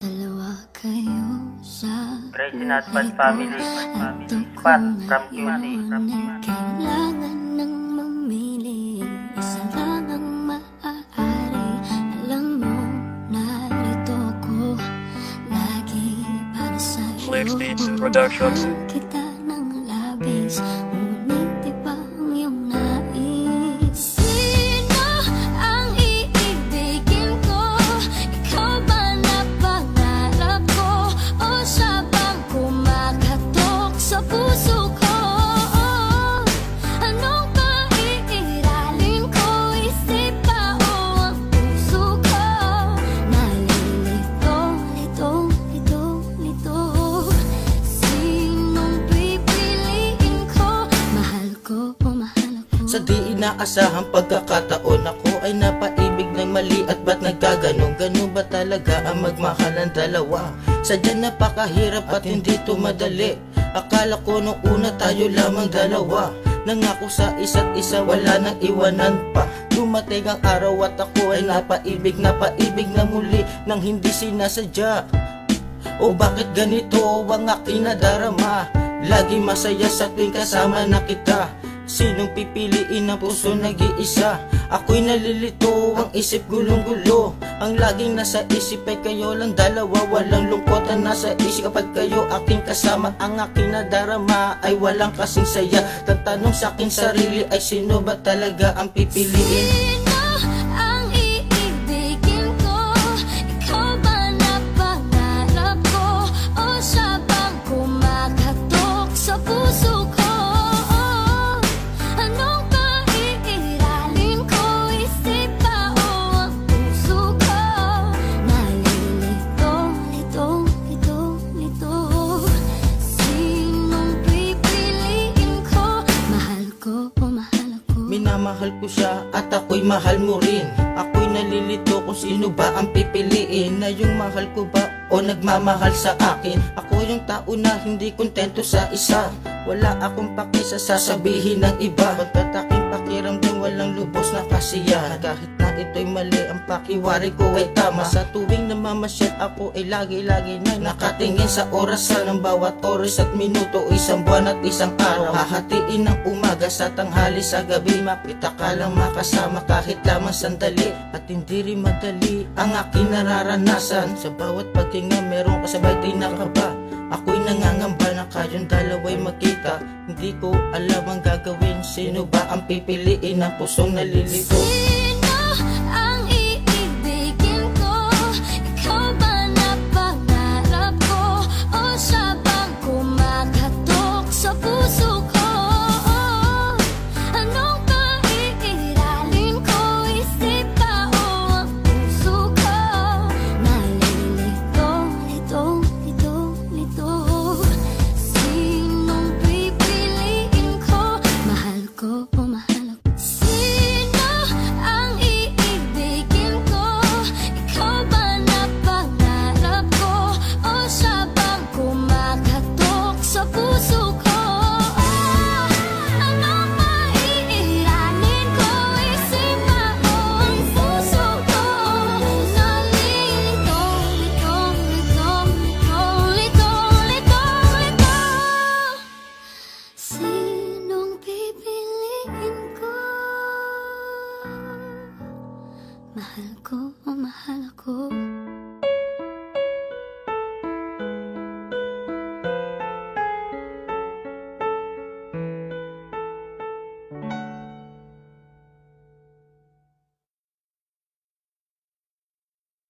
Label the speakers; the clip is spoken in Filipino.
Speaker 1: Dalawa kayo sa
Speaker 2: Tracy Natpan family, Pat from QC.
Speaker 1: kailangan nang mamili. Isa lang ang maaari. Alam mo, narito ko lagi para sa'yo.
Speaker 3: Flexbeats Productions.
Speaker 1: Kita ng labis, ngunit iba ang iyong nais. Sino ang iibigin ko? Ikaw ba na pangarap ko? O siya bang kumakatok sa puso ko? Anong paiiralin ko? Isip ba o ang puso ko? Nalilito, lito. Sinong pipiliin ko? Mahal ko o mahal ako?
Speaker 4: Sa di inaasahang pagkakataon, ako ay napaibig ng mali. At ba't nagkaganong? Ganun ba talaga ang magmahal ng dalawa? Sadyang napakahirap at hindi to madali. Akala ko nung una tayo lamang dalawa. Nangako sa isa't isa, wala nang iwanan pa. Dumating ang araw at ako ay napaibig na muli nang hindi sinasadya. O bakit ganito ang aking nadarama? Lagi masaya sa tuwing kasama na kita. Sinong pipiliin ang puso nag-iisa? Ako'y nalilito, ang isip gulong-gulo. Ang laging nasa isip ay kayo lang dalawa. Walang lungkot ang nasa isip kapag kayo aking kasama. Ang aking nadarama ay walang kasing saya. Tatanong sa aking sarili ay sino ba talaga ang pipiliin?
Speaker 1: Sino ang iibigin ko? Ikaw ba na pangarap ko? O siya bang kumakatok sa puso ko? Anong paiiralin ko? Isip ba o ang puso ko? Nalilito. Sinong pipiliin ko? Mahal ko o mahal ako?
Speaker 4: Minamahal ko siya at ako'y mahal mo rin. Ako'y nalilito kung sino ba ang pipiliin. Na yung mahal ko ba o nagmamahal sa akin? Ako yung tao na hindi kontento sa isa. Wala akong paki sa sasabihin ng iba. Pagkat aking pakiramdam walang lubos na kasiyahan. Kahit na ito'y mali, ang pakiwari ko ay tama. Sa tuwing namamasyal ako ay lagi-lagi na nakatingin sa orasan ng bawat oras at minuto. Isang buwan at isang araw, hahatiin ng umaga sa tanghali sa gabi. Makita ka lang makasama kahit lamang sandali. At hindi rin madali ang aking nararanasan. Sa bawat paghinga meron kasabay din nakaba. Ako'y nangangamba na kayong dalawa'y magkita. Hindi ko alam ang gagawin. Sino ba ang pipiliin ng pusong nalilito?